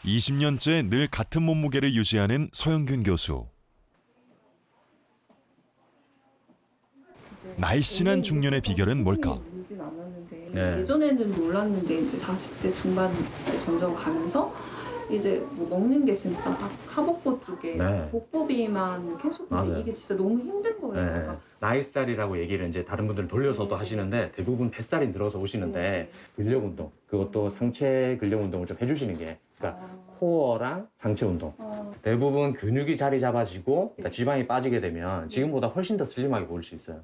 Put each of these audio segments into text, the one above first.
20년째 늘 같은 몸무게를 유지하는 서영균 교수. 날씬한 중년의 비결은 뭘까? 늘진 않았는데 네. 예전에는 몰랐는데 이제 40대 중반 때 점점 가면서 이제 뭐 먹는 게 진짜 딱 하복부 쪽에 네. 복부 비만 계속 근데 맞아요. 이게 진짜 너무 힘든 거예요. 네. 그러니까 나이살이라고 얘기를 이제 다른 분들은 돌려서도 하시는데 대부분 뱃살이 늘어서 오시는데 근력 운동, 그것도 상체 근력 운동을 좀 해주시는 게, 그러니까 코어랑 상체 운동. 대부분 근육이 자리 잡아지고 그러니까 지방이 빠지게 되면 지금보다 훨씬 더 슬림하게 보일 수 있어요.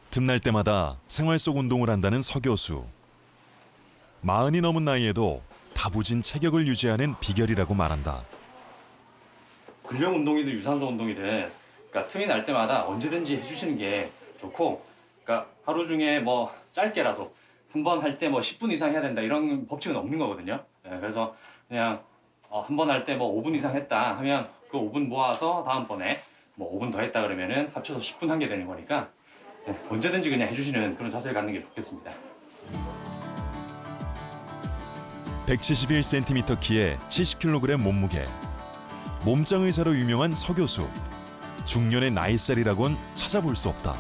틈날 때마다 생활 속 운동을 한다는 서 교수. 40이 넘은 나이에도 다부진 체격을 유지하는 비결이라고 말한다. 근력 운동이든 유산소 운동이든 그러니까 틈이 날 때마다 언제든지 해주시는 게 좋고, 그러니까 하루 중에 뭐 짧게라도 한 번 할 때 뭐 10분 이상 해야 된다 이런 법칙은 없는 거거든요. 네, 그래서 그냥 한 번 할 때 뭐 5분 이상 했다 하면 그 5분 모아서 다음번에 뭐 5분 더 했다 그러면은 합쳐서 10분 한 게 되는 거니까 네, 언제든지 그냥 해주시는 그런 자세를 갖는 게 좋겠습니다. 171cm 키에 70kg 몸무게. 몸짱 의사로 유명한 서 교수. 중년의 나이살이라곤 찾아볼 수 없다.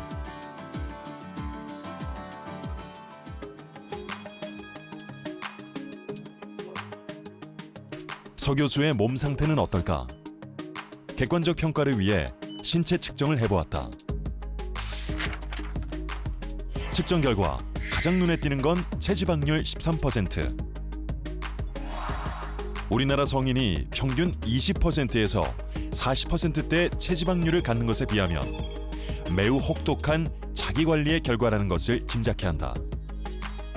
서 교수의 몸 상태는 어떨까? 객관적 평가를 위해 신체 측정을 해보았다. 측정 결과 가장 눈에 띄는 건 체지방률 13%. 우리나라 성인이 평균 20%에서 40%대 체지방률을 갖는 것에 비하면 매우 혹독한 자기관리의 결과라는 것을 짐작해야 한다.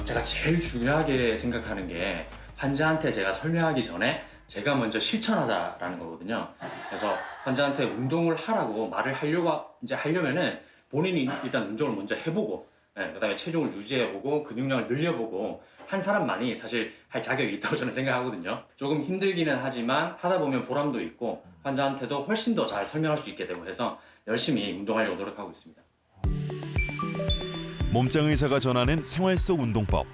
제가 제일 중요하게 생각하는 게 환자한테 제가 설명하기 전에 제가 먼저 실천하자라는 거거든요. 그래서 환자한테 운동을 하라고 말을 하려면은 본인이 일단 운동을 먼저 해보고, 그다음에 체중을 유지해보고 근육량을 늘려보고 한 사람만이 사실 할 자격이 있다고 저는 생각하거든요. 조금 힘들기는 하지만 하다 보면 보람도 있고 환자한테도 훨씬 더 잘 설명할 수 있게 되고 해서 열심히 운동하려고 노력하고 있습니다. 몸짱 의사가 전하는 생활 속 운동법.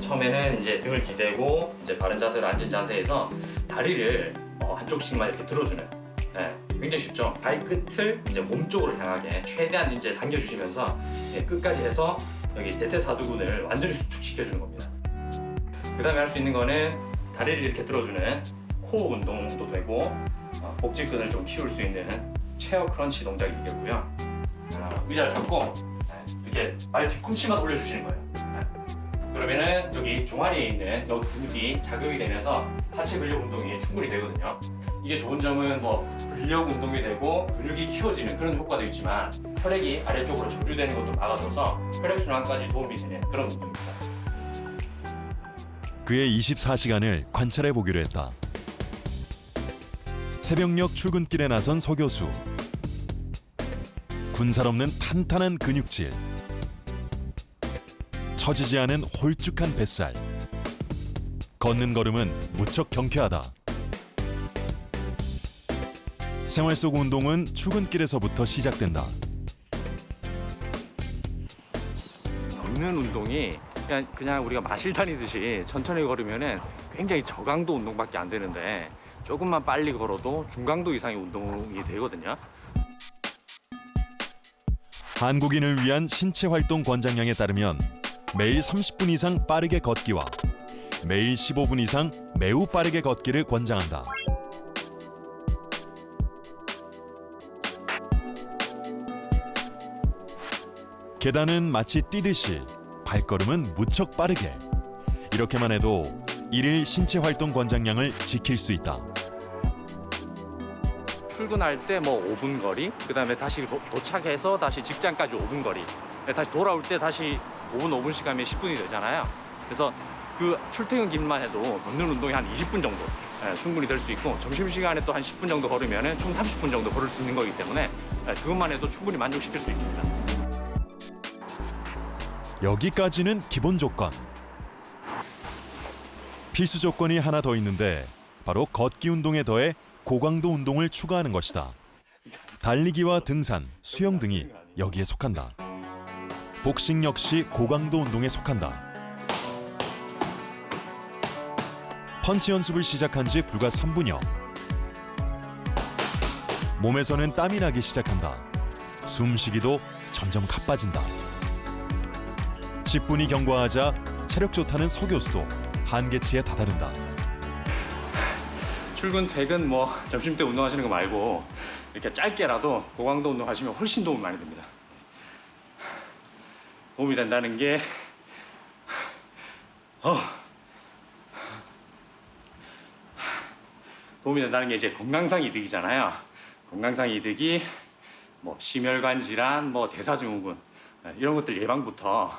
처음에는 이제 등을 기대고 이제 바른 자세로 앉은 자세에서 다리를 한쪽씩만 이렇게 들어주는. 굉장히 쉽죠. 발끝을 이제 몸 쪽으로 향하게 최대한 이제 당겨주시면서 끝까지 해서 여기 대퇴사두근을 완전히 수축시켜주는 겁니다. 그 다음에 할 수 있는 거는 다리를 이렇게 들어주는 코어 운동도 되고 복직근을 좀 키울 수 있는 체어 크런치 동작이 되겠고요. 의자를 잡고 이렇게 발 뒤꿈치만 올려주시는 거예요. 그러면은 여기 종아리에 있는 여기 근육이 자극이 되면서 하체 근력 운동이 충분히 되거든요. 이게 좋은 점은 뭐 근력 운동이 되고 근육이 키워지는 그런 효과도 있지만 혈액이 아래쪽으로 전류되는 것도 막아줘서 혈액순환까지 도움이 되는 그런 운동입니다. 그의 24시간을 관찰해 보기로 했다. 새벽녘 출근길에 나선 서 교수. 군살 없는 탄탄한 근육질. 처지지 않은 홀쭉한 뱃살. 걷는 걸음은 무척 경쾌하다. 생활 속 운동은 출근길에서부터 시작된다. 걷는 운동이 그냥 우리가 마실 다니듯이 천천히 걸으면은 굉장히 저강도 운동밖에 안 되는데 조금만 빨리 걸어도 중강도 이상의 운동이 되거든요. 한국인을 위한 신체 활동 권장량에 따르면 매일 30분 이상 빠르게 걷기와 매일 15분 이상 매우 빠르게 걷기를 권장한다. 계단은 마치 뛰듯이 발걸음은 무척 빠르게. 이렇게만 해도 일일 신체 활동 권장량을 지킬 수 있다. 출근할 때 뭐 5분 거리, 그다음에 다시 도착해서 다시 직장까지 5분 거리, 다시 돌아올 때 다시 5분씩 하면 10분이 되잖아요. 그래서 그 출퇴근 길만 해도 걷는 운동이 한 20분 정도 충분히 될 수 있고, 점심시간에 또 한 10분 정도 걸으면 총 30분 정도 걸을 수 있는 거기 때문에 그것만 해도 충분히 만족시킬 수 있습니다. 여기까지는 기본 조건. 필수 조건이 하나 더 있는데 바로 걷기 운동에 더해 고강도 운동을 추가하는 것이다. 달리기와 등산, 수영 등이 여기에 속한다. 복싱 역시 고강도 운동에 속한다. 펀치 연습을 시작한 지 불과 3분여. 몸에서는 땀이 나기 시작한다. 숨쉬기도 점점 가빠진다. 10분이 경과하자 체력 좋다는 서 교수도 한계치에 다다른다. 출근, 퇴근, 점심 때 운동하시는 거 말고 이렇게 짧게라도 고강도 운동하시면 훨씬 도움이 많이 됩니다. 도움이 된다는 게 도움이 된다는 게 이제 건강상 이득이잖아요. 건강상 이득이 심혈관 질환, 대사증후군 이런 것들 예방부터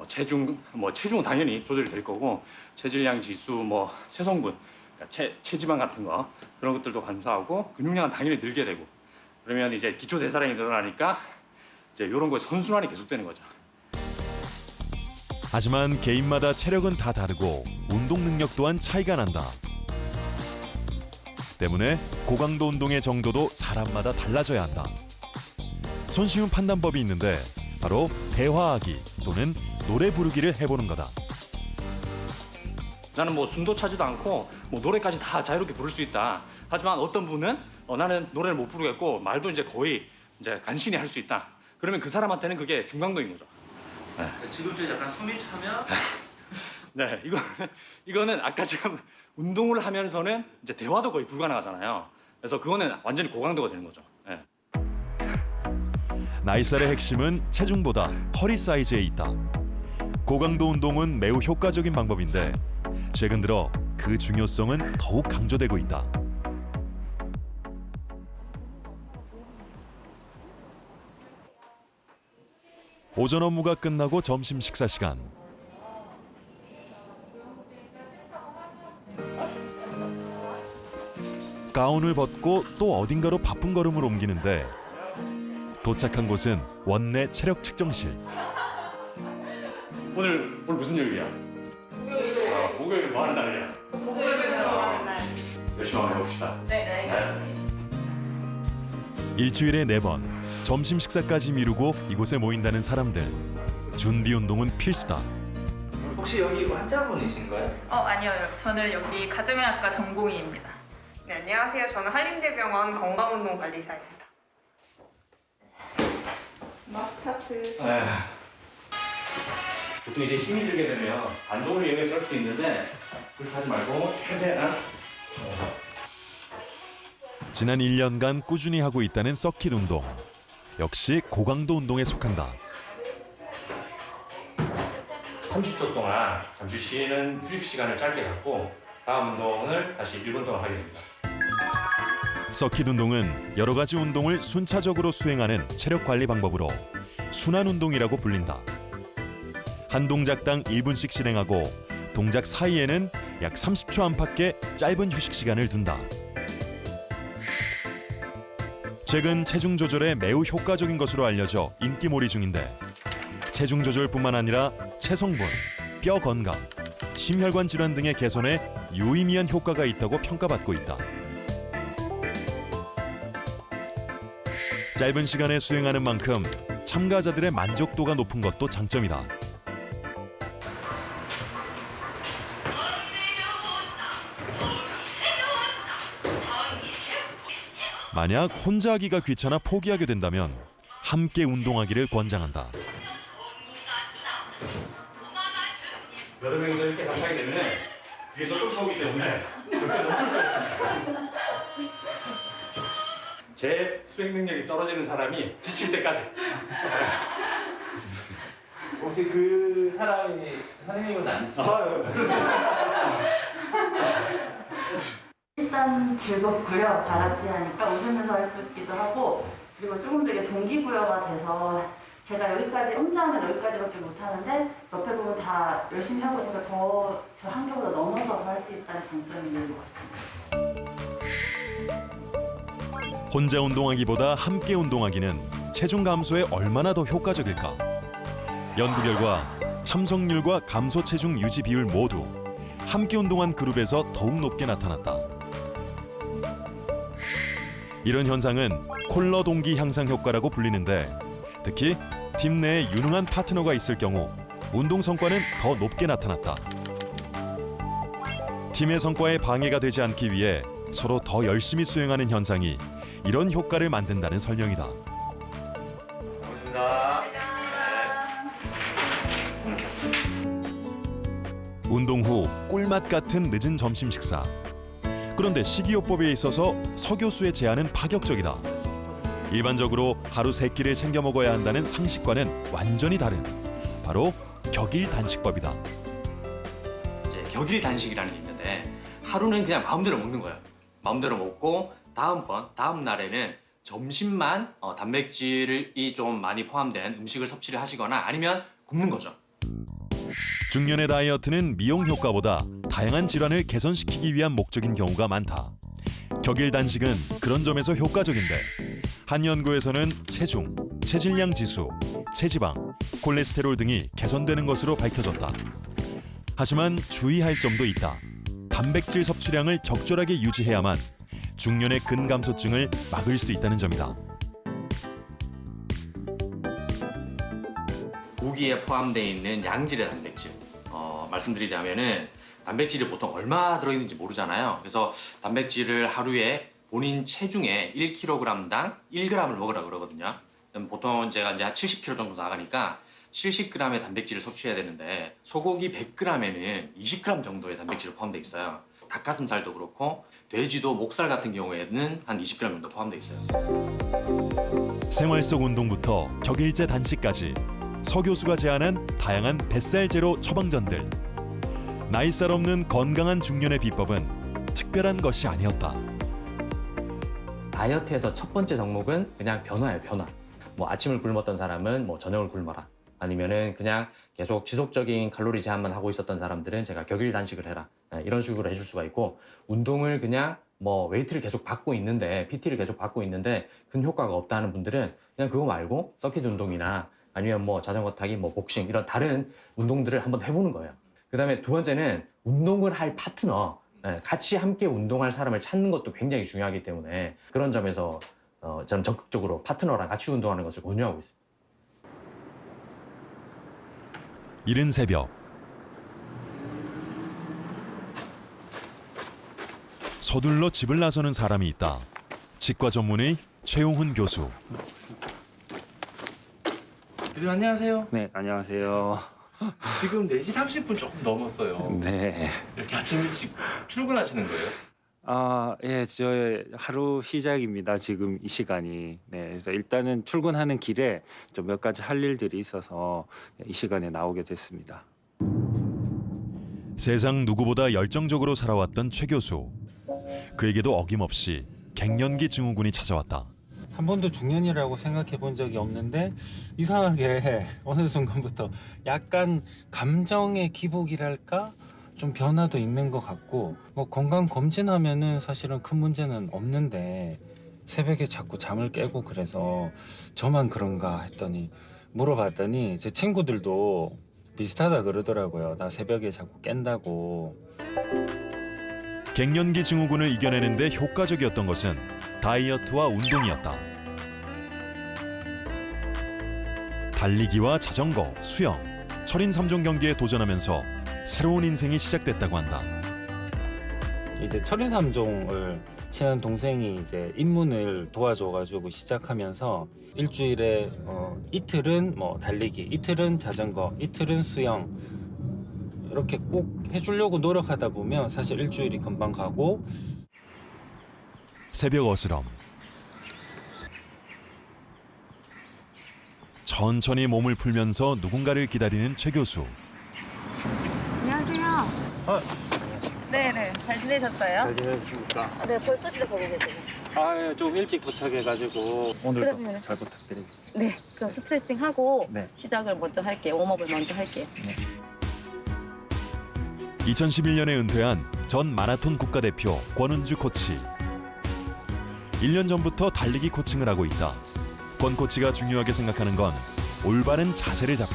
체중은 당연히 조절이 될 거고 체질량 지수, 체성분, 그러니까 체지방 같은 거 그런 것들도 감소하고 근육량은 당연히 늘게 되고 그러면 이제 기초 대사량이 늘어나니까 이제 이런 거에 선순환이 계속되는 거죠. 하지만 개인마다 체력은 다 다르고 운동 능력 또한 차이가 난다. 때문에 고강도 운동의 정도도 사람마다 달라져야 한다. 손쉬운 판단법이 있는데 바로 대화하기 또는 노래 부르기를 해보는 거다. 나는 숨도 차지도 않고 노래까지 다 자유롭게 부를 수 있다. 하지만 어떤 분은 나는 노래를 못 부르겠고 말도 이제 거의 이제 간신히 할 수 있다. 그러면 그 사람한테는 그게 중강도인 거죠. 네. 지금 좀 약간 숨이 차면 네, 이거는 아까 제가 운동을 하면서는 이제 대화도 거의 불가능하잖아요. 그래서 그거는 완전히 고강도가 되는 거죠. 네. 나이살의 핵심은 체중보다 허리 사이즈에 있다. 고강도 운동은 매우 효과적인 방법인데 최근 들어 그 중요성은 더욱 강조되고 있다. 오전 업무가 끝나고 점심 식사 시간. 가운을 벗고 또 어딘가로 바쁜 걸음을 옮기는데 도착한 곳은 원내 체력 측정실. 오늘 무슨 요일이야? 목요일. 목요일 뭐 하는 날이야? 목요일은 좋아하는 날. 열심히 한번 해봅시다. 네. 일주일에 4번 점심 식사까지 미루고 이곳에 모인다는 사람들. 준비 운동은 필수다. 혹시 여기 환자분이신가요? 아니요. 저는 여기 가정의학과 전공의입니다. 네, 안녕하세요. 저는 한림대병원 건강운동관리사입니다. 마스카트. 보통 이제 힘이 들게 되면 반동을 이용해서 할 수 있는데 그렇게 하지 말고 최대한 지난 1년간 꾸준히 하고 있다는 서킷 운동. 역시 고강도 운동에 속한다. 30초 동안 잠시 쉬는 휴식 시간을 짧게 갖고 다음 운동을 다시 1분 동안 하게 됩니다. 서킷 운동은 여러 가지 운동을 순차적으로 수행하는 체력 관리 방법으로 순환 운동이라고 불린다. 한 동작당 1분씩 실행하고 동작 사이에는 약 30초 안팎의 짧은 휴식 시간을 둔다. 최근 체중 조절에 매우 효과적인 것으로 알려져 인기몰이 중인데 체중 조절뿐만 아니라 체성분, 뼈 건강, 심혈관 질환 등의 개선에 유의미한 효과가 있다고 평가받고 있다. 짧은 시간에 수행하는 만큼 참가자들의 만족도가 높은 것도 장점이다. 만약 혼자 하기가 귀찮아 포기하게 된다면 함께 운동하기를 권장한다. 여러 명이서 이렇게 같이 하게 되면 뒤에서 쫓아오기 때문에 절대 멈출 수 없습니다. 제 수행 능력이 떨어지는 사람이 지칠 때까지. 혹시 그 사람이 선생님은 아니시죠? 일단 즐겁고요. 다 같이 하니까 웃으면서 할 수 있기도 하고 그리고 조금 더 이게 동기부여가 돼서 제가 여기까지 혼자 하면 여기까지밖에 못하는데 옆에 보면 다 열심히 하고 있으니까 더 저 한계보다 넘어서 할 수 있다는 장점이 있는 것 같습니다. 혼자 운동하기보다 함께 운동하기는 체중 감소에 얼마나 더 효과적일까? 연구 결과 참석률과 감소 체중 유지 비율 모두 함께 운동한 그룹에서 더욱 높게 나타났다. 이런 현상은 콜러 동기 향상 효과라고 불리는데 특히 팀 내에 유능한 파트너가 있을 경우 운동 성과는 더 높게 나타났다. 팀의 성과에 방해가 되지 않기 위해 서로 더 열심히 수행하는 현상이 이런 효과를 만든다는 설명이다. 고맙습니다. 운동 후 꿀맛 같은 늦은 점심 식사. 그런데 식이요법에 있어서 서 교수의 제안은 파격적이다. 일반적으로 하루 3끼를 챙겨 먹어야 한다는 상식과는 완전히 다른 바로 격일 단식법이다. 이제 격일 단식이라는 게 있는데 하루는 그냥 마음대로 먹는 거예요. 마음대로 먹고 다음 날에는 점심만 단백질이 좀 많이 포함된 음식을 섭취를 하시거나 아니면 굶는 거죠. 중년의 다이어트는 미용 효과보다 다양한 질환을 개선시키기 위한 목적인 경우가 많다. 격일 단식은 그런 점에서 효과적인데 한 연구에서는 체중, 체질량 지수, 체지방, 콜레스테롤 등이 개선되는 것으로 밝혀졌다. 하지만 주의할 점도 있다. 단백질 섭취량을 적절하게 유지해야만 중년의 근감소증을 막을 수 있다는 점이다. 고기에 포함되어 있는 양질의 단백질 말씀드리자면은 단백질이 보통 얼마 들어있는지 모르잖아요. 그래서 단백질을 하루에 본인 체중의 1kg당 1g을 먹으라고 그러거든요. 보통 제가 이제 한 70kg 정도 나가니까 70g의 단백질을 섭취해야 되는데 소고기 100g에는 20g 정도의 단백질이 포함되어 있어요. 닭가슴살도 그렇고 돼지도 목살 같은 경우에는 한 20g 정도 포함되어 있어요. 생활 속 운동부터 격일제 단식까지 서 교수가 제안한 다양한 뱃살 제로 처방전들. 나이살 없는 건강한 중년의 비법은 특별한 것이 아니었다. 다이어트에서 첫 번째 덕목은 그냥 변화예요, 변화. 뭐 아침을 굶었던 사람은 뭐 저녁을 굶어라. 아니면은 그냥 계속 지속적인 칼로리 제한만 하고 있었던 사람들은 제가 격일 단식을 해라. 이런 식으로 해줄 수가 있고, 운동을 그냥 뭐 웨이트를 계속 받고 있는데, PT를 계속 받고 있는데 큰 효과가 없다 하는 분들은 그냥 그거 말고 서킷 운동이나 아니면 뭐 자전거 타기, 뭐 복싱 이런 다른 운동들을 한번 해보는 거예요. 그다음에 두 번째는 운동을 할 파트너, 같이 함께 운동할 사람을 찾는 것도 굉장히 중요하기 때문에 그런 점에서 저는 적극적으로 파트너랑 같이 운동하는 것을 권유하고 있습니다. 이른 새벽 서둘러 집을 나서는 사람이 있다. 치과 전문의 최용훈 교수. 교수님 안녕하세요. 네, 안녕하세요. 지금 4시 30분 조금 넘었어요. 네. 이렇게 아침 일찍 출근하시는 거예요? 아, 예, 저의 하루 시작입니다. 지금 이 시간이. 네, 그래서 일단은 출근하는 길에 좀 몇 가지 할 일들이 있어서 이 시간에 나오게 됐습니다. 세상 누구보다 열정적으로 살아왔던 최 교수. 그에게도 어김없이 갱년기 증후군이 찾아왔다. 한 번도 중년이라고 생각해 본 적이 없는데 이상하게 어느 순간부터 약간 감정의 기복이랄까? 좀 변화도 있는 것 같고, 뭐 건강 검진하면은 사실은 큰 문제는 없는데 새벽에 자꾸 잠을 깨고 그래서 저만 그런가 했더니 물어봤더니 제 친구들도 비슷하다 그러더라고요. 나 새벽에 자꾸 깬다고. 갱년기 증후군을 이겨내는 데 효과적이었던 것은 다이어트와 운동이었다. 달리기와 자전거, 수영, 철인 3종 경기에 도전하면서 새로운 인생이 시작됐다고 한다. 이제 철인 3종을 친한 동생이 이제 입문을 도와줘가지고 시작하면서 일주일에 이틀은 뭐 달리기, 이틀은 자전거, 이틀은 수영 이렇게 꼭 해주려고 노력하다 보면 사실 일주일이 금방 가고. 새벽 어스럼. 천천히 몸을 풀면서 누군가를 기다리는 최 교수. 안녕하세요. 네네, 잘 지내셨어요? 잘 지내셨습니까? 네, 벌써 시작하고 계세요. 아, 예, 좀 일찍 도착해가지고 오늘도 그러면- 잘 부탁드립니다. 네, 그럼 스트레칭 하고 네. 시작을 먼저 할게요. 웜업을 먼저 할게요. 2011년에 은퇴한 전 마라톤 국가대표 권은주 코치. 1년 전부터 달리기 코칭을 하고 있다. 권 코치가 중요하게 생각하는 건 올바른 자세를 잡기.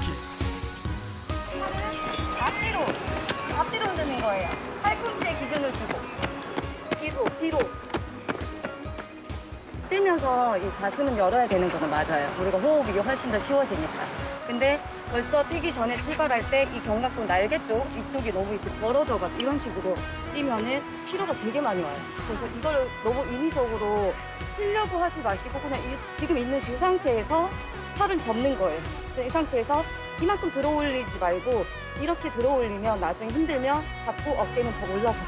앞뒤로 흔드는 거예요. 팔꿈치에 기준을 두고 뒤로 뛰면서 이 가슴은 열어야 되는 거는 맞아요. 우리가 호흡이 훨씬 더 쉬워지니까. 근데 벌써 뛰기 전에 출발할 때 이 견갑골 날개 쪽 이쪽이 너무 이렇게 벌어져가지고 이런 식으로 뛰면은 피로가 되게 많이 와요. 그래서 이걸 너무 인위적으로 쓰려고 하지 마시고 그냥 지금 있는 그 상태에서 팔은 접는 거예요. 그래서 이 상태에서 이만큼 들어 올리지 말고 이렇게 들어 올리면 나중에 힘들면 잡고 어깨는 더 올라가요.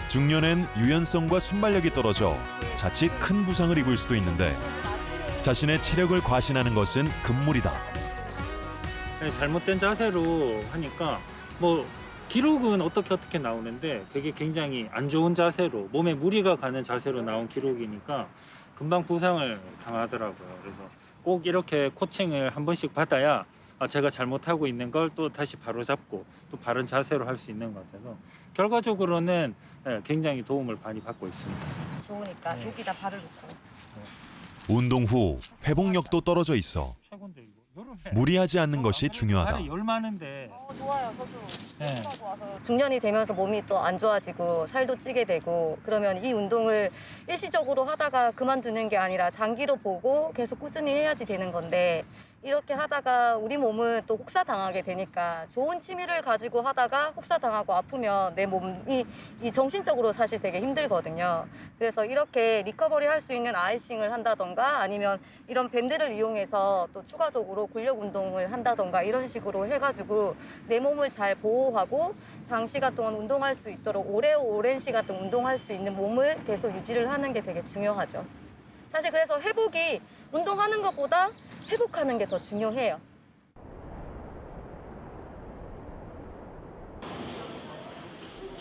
중년엔 유연성과 순발력이 떨어져 자칫 큰 부상을 입을 수도 있는데 자신의 체력을 과신하는 것은 금물이다. 잘못된 자세로 하니까 뭐 기록은 어떻게 나오는데 그게 굉장히 안 좋은 자세로 몸에 무리가 가는 자세로 나온 기록이니까 금방 부상을 당하더라고요. 그래서 꼭 이렇게 코칭을 한 번씩 받아야 제가 잘못하고 있는 걸 또 다시 바로잡고 또 바른 자세로 할 수 있는 것 같아서 결과적으로는 굉장히 도움을 많이 받고 있습니다. 좋으니까 여기다 발을 놓고. 운동 후 회복력도 떨어져 있어 최고인데 이거 여름에 무리하지 않는 것이 중요하다. 발이 열 많은데 좋아요. 저도 네. 운동하고 와서 중년이 되면서 몸이 또 안 좋아지고 살도 찌게 되고 그러면 이 운동을 일시적으로 하다가 그만두는 게 아니라 장기로 보고 계속 꾸준히 해야지 되는 건데 이렇게 하다가 우리 몸은 또 혹사당하게 되니까 좋은 취미를 가지고 하다가 혹사당하고 아프면 내 몸이 이 정신적으로 사실 되게 힘들거든요. 그래서 이렇게 리커버리 할 수 있는 아이싱을 한다던가 아니면 이런 밴드를 이용해서 또 추가적으로 근력 운동을 한다던가 이런 식으로 해가지고 내 몸을 잘 보호하고 장시간 동안 운동할 수 있도록 오랜 시간 동안 운동할 수 있는 몸을 계속 유지를 하는 게 되게 중요하죠. 사실 그래서 회복이 운동하는 것보다 회복하는 게 더 중요해요.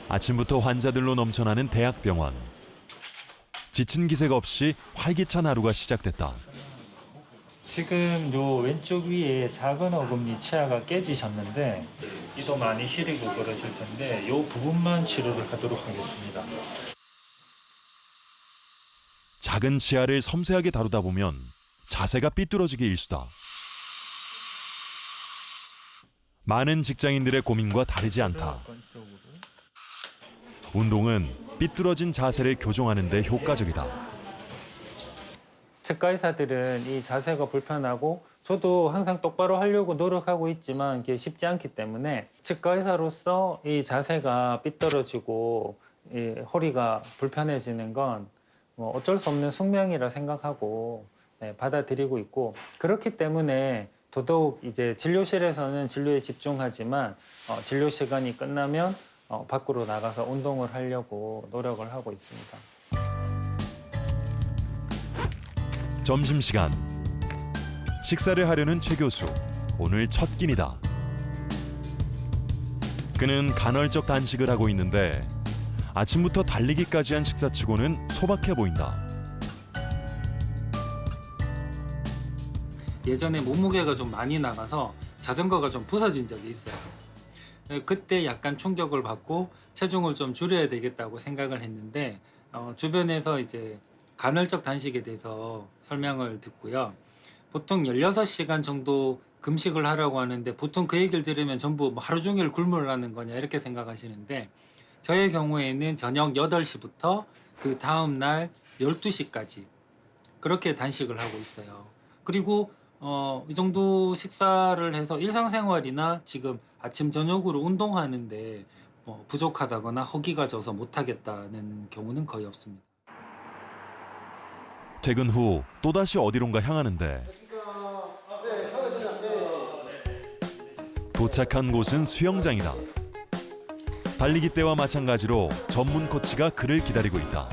아침부터 환자들로 넘쳐나는 대학병원. 지친 기색 없이 활기찬 하루가 시작됐다. 지금 요 왼쪽 위에 작은 어금니 치아가 깨지셨는데 이도 많이 시리고 그러실 텐데 요 부분만 치료를 하도록 하겠습니다. 작은 치아를 섬세하게 다루다 보면 자세가 삐뚤어지기 일쑤다. 많은 직장인들의 고민과 다르지 않다. 운동은 삐뚤어진 자세를 교정하는 데 효과적이다. 치과 의사들은 이 자세가 불편하고 저도 항상 똑바로 하려고 노력하고 있지만 이게 쉽지 않기 때문에 치과 의사로서 이 자세가 삐뚤어지고 이 허리가 불편해지는 건 뭐 어쩔 수 없는 숙명이라 생각하고 받아들이고 있고 그렇기 때문에 더더욱 이제 진료실에서는 진료에 집중하지만 진료 시간이 끝나면 밖으로 나가서 운동을 하려고 노력을 하고 있습니다. 점심시간. 식사를 하려는 최 교수. 오늘 첫 끼니다. 그는 간헐적 단식을 하고 있는데 아침부터 달리기까지 한 식사치고는 소박해 보인다. 예전에 몸무게가 좀 많이 나가서 자전거가 좀 부서진 적이 있어요. 그때 약간 충격을 받고 체중을 좀 줄여야 되겠다고 생각을 했는데 주변에서 이제 간헐적 단식에 대해서 설명을 듣고요. 보통 16시간 정도 금식을 하라고 하는데 보통 그 얘기를 들으면 전부 뭐 하루 종일 굶으라는 거냐 이렇게 생각하시는데 저의 경우에는 저녁 8시부터 그 다음 날 12시까지 그렇게 단식을 하고 있어요. 그리고 이 정도 식사를 해서 일상생활이나 지금 아침 저녁으로 운동하는데 부족하다거나 허기가 져서 못하겠다는 경우는 거의 없습니다. 퇴근 후 또다시 어디론가 향하는데 도착한 곳은 수영장이다. 달리기 때와 마찬가지로 전문 코치가 그를 기다리고 있다.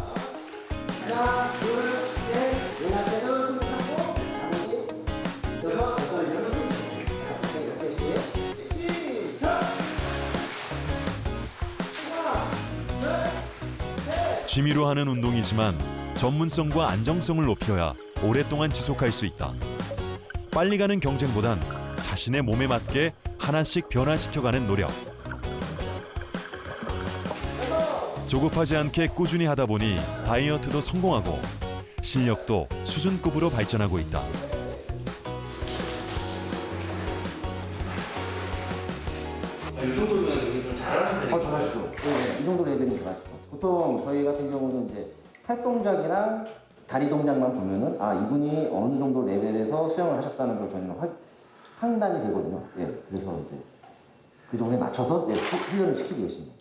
취미로 하는 운동이지만 전문성과 안정성을 높여야 오랫동안 지속할 수 있다. 빨리 가는 경쟁보단 자신의 몸에 맞게 하나씩 변화시켜가는 노력. 조급하지 않게 꾸준히 하다 보니 다이어트도 성공하고 실력도 수준급으로 발전하고 있다. 이 정도면 좀 잘하시죠? 잘하시죠. 네, 이 정도 레벨이 잘하시죠. 보통 저희 같은 경우는 이제 팔 동작이랑 다리 동작만 보면은 이분이 어느 정도 레벨에서 수영을 하셨다는 걸 저희는 판단이 되거든요. 예, 그래서 이제 그 정도에 맞춰서 훈련을 시키고 계십니다.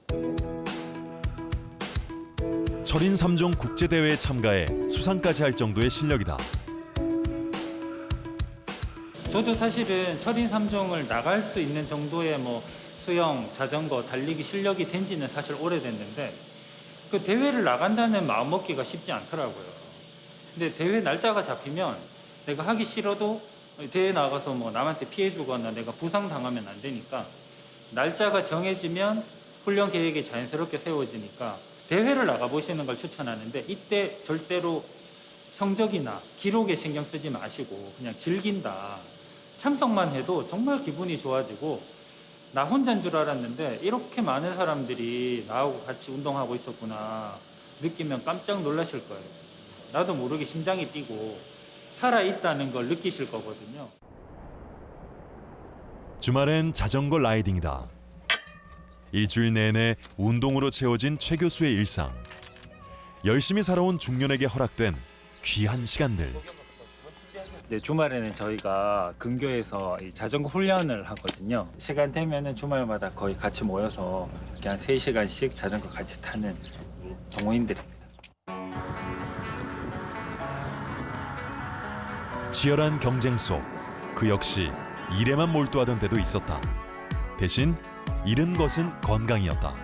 철인 3종 국제대회에 참가해 수상까지 할 정도의 실력이다. 저도 사실은 철인 3종을 나갈 수 있는 정도의 뭐 수영, 자전거, 달리기 실력이 된 지는 사실 오래됐는데 그 대회를 나간다는 마음먹기가 쉽지 않더라고요. 근데 대회 날짜가 잡히면 내가 하기 싫어도 대회 나가서 뭐 남한테 피해 주거나 내가 부상 당하면 안 되니까 날짜가 정해지면 훈련 계획이 자연스럽게 세워지니까 대회를 나가 보시는 걸 추천하는데 이때 절대로 성적이나 기록에 신경 쓰지 마시고 그냥 즐긴다. 참석만 해도 정말 기분이 좋아지고 나 혼자인 줄 알았는데 이렇게 많은 사람들이 나하고 같이 운동하고 있었구나 느끼면 깜짝 놀라실 거예요. 나도 모르게 심장이 뛰고 살아있다는 걸 느끼실 거거든요. 주말엔 자전거 라이딩이다. 일주일 내내 운동으로 채워진 최 교수의 일상. 열심히 살아온 중년에게 허락된 귀한 시간들. 이제 주말에는 저희가 근교에서 이 자전거 훈련을 하거든요. 시간 되면은 주말마다 거의 같이 모여서 이렇게 한 3시간씩 자전거 같이 타는 동호인들입니다. 치열한 경쟁 속 그 역시 일에만 몰두하던 때도 있었다. 대신 잃은 것은 건강이었다.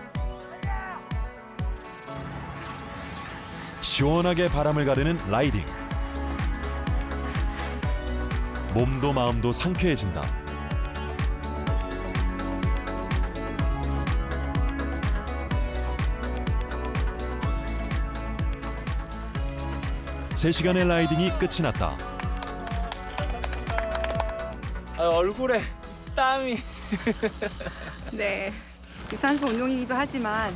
시원하게 바람을 가르는 라이딩. 몸도 마음도 상쾌해진다. 세 시간의 라이딩이 끝이 났다. 얼굴에 땀이. 네, 유산소 운동이기도 하지만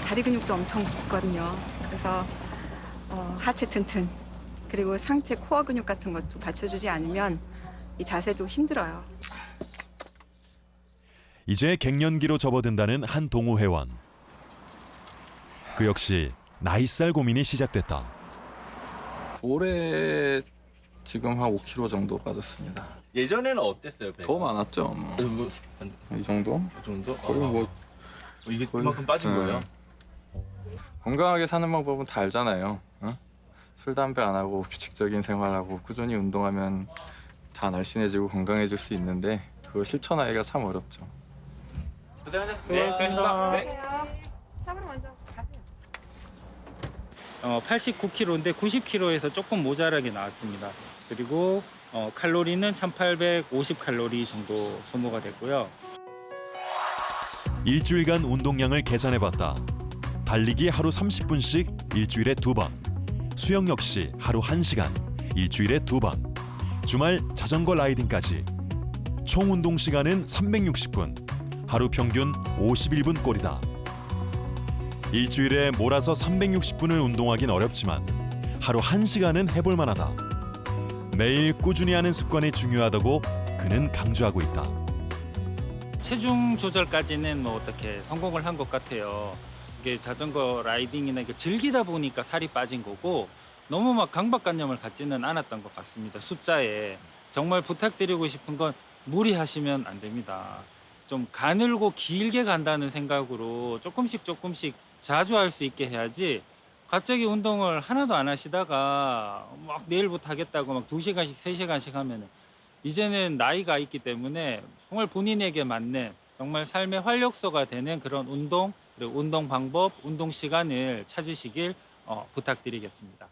다리 근육도 엄청 붙거든요. 그래서 하체 튼튼 그리고 상체 코어 근육 같은 것도 받쳐주지 않으면 이 자세도 힘들어요. 이제 갱년기로 접어든다는 한 동호 회원. 그 역시 나이살 고민이 시작됐다. 올해 지금 한 5kg 정도 빠졌습니다. 예전에는 어땠어요? 배가? 더 많았죠. 뭐. 이 정도? 이 정도? 거의 뭐 이게 그만큼 빠진 거예요? 건강하게 사는 방법은 다 알잖아요. 어? 술, 담배 안 하고 규칙적인 생활하고 꾸준히 운동하면 다 날씬해지고 건강해질 수 있는데 그걸 실천하기가 참 어렵죠. 고생하셨습니다. 네, 고생하셨습니다. 네. 샵으로 먼저 가세요. 89kg인데 90kg에서 조금 모자라게 나왔습니다. 그리고 칼로리는 1850칼로리 정도 소모가 됐고요. 일주일간 운동량을 계산해봤다. 달리기 하루 30분씩 일주일에 2번. 수영 역시 하루 1시간, 일주일에 2번. 주말 자전거 라이딩까지. 총 운동 시간은 360분. 하루 평균 51분 꼴이다. 일주일에 몰아서 360분을 운동하긴 어렵지만 하루 1시간은 해볼 만하다. 매일 꾸준히 하는 습관이 중요하다고 그는 강조하고 있다. 체중 조절까지는 뭐 어떻게 성공을 한 것 같아요. 이게 자전거 라이딩이나 이게 즐기다 보니까 살이 빠진 거고 너무 막 강박관념을 갖지는 않았던 것 같습니다. 숫자에 정말 부탁드리고 싶은 건 무리하시면 안 됩니다. 좀 가늘고 길게 간다는 생각으로 조금씩 자주 할 수 있게 해야지 갑자기 운동을 하나도 안 하시다가 막 내일부터 하겠다고 막 2시간씩 3시간씩 하면 이제는 나이가 있기 때문에 정말 본인에게 맞는 정말 삶의 활력소가 되는 그런 운동 그리고 운동 방법, 운동 시간을 찾으시길 부탁드리겠습니다.